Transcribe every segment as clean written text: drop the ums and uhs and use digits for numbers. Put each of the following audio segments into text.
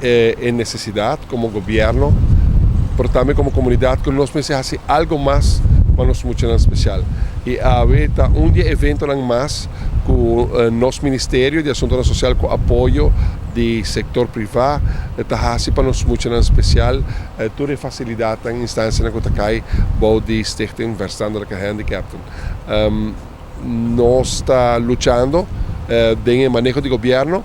en necesidad como gobierno, pero también como comunidad, que nos me hace algo más para nos mucho en especial. Y ahorita un día evento más con nos Ministerio de Asuntos Social con apoyo do sector privado, está assim para nos muito em especial, toda facilidade em instância na que cai, bom de Stichting Verstandelijke Gehandicapten. Nós está lutando em manejo de governo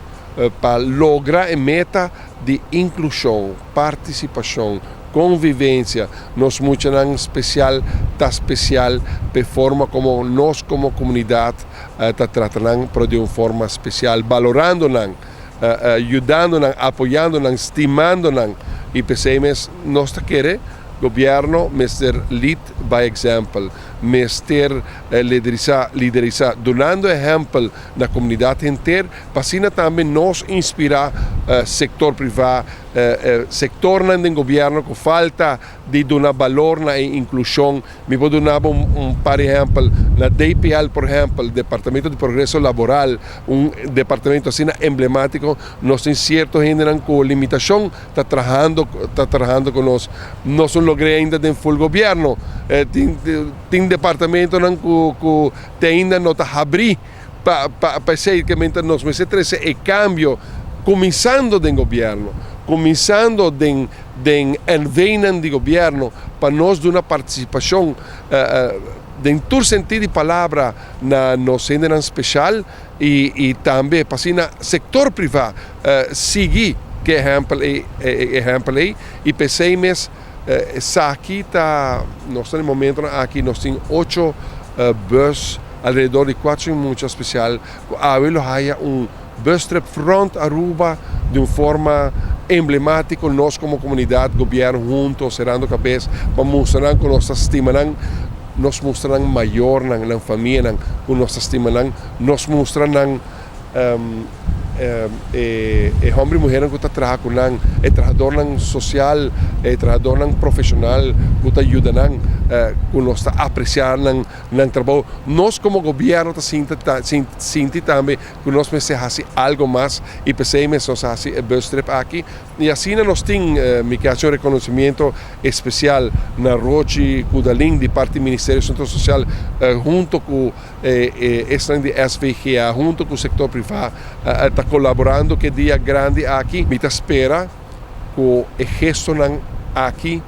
para lograr a meta de inclusão, participação, convivência, nos muito em especial, tá especial, de forma como nós como comunidade está tratando de uma forma especial, valorando ajudando, apoiando, estimando, e pensamos, nós queremos governo ser lead by example, ser liderizar, dando exemplo na comunidade inteira, para assim também nos inspirar sector privado, sector do governo que falta de dar valor na inclusão. Me vou dar par exemplo, na DPL, por exemplo, Departamento de Progresso Laboral, departamento assim emblemático, nós em certo gênero com limitação, está trabalhando com nós. Nós não logramos ainda em full governo, tem departamento que ainda não está abrindo para ser que nós me se trece e cambio, começando do governo, começando em envenem de governo, para nós dar uma participação em todo sentido de palavra na nossa gênero especial e também para assim sector privado seguir que exemplo aí e pensamos aqui está nós no momento aqui nós temos 8 bus alrededor de 4 muito especial há bus trip front Aruba de uma forma emblemática nós como comunidade governo juntos cerrando cabeça para mostrar que nós estimamos nos mostrar maior na família com nossa estima nos mostrar homem e mulher que está trabalhando com trabalhador social trabalhador profissional que está ajudando que nós está apreciando no trabalho nós como governo senti também que nós precisamos algo mais e pensamos nós fazer bus trip aqui e assim nós temos um reconhecimento especial na Roche Kudalin de parte do Ministério do Assuntos Social junto com esta de SVGA junto com o sector privado está colaborando que dia grande aqui. Me espera que o gesto aqui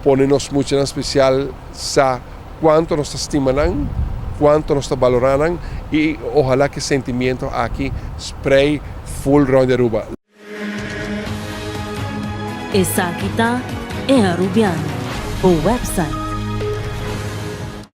põe-nos muito em especial sa quanto nos estimam, quanto nos valorando e ojalá que sentimento aqui spray full round Aruba. Essa aqui está em Arubiano, o website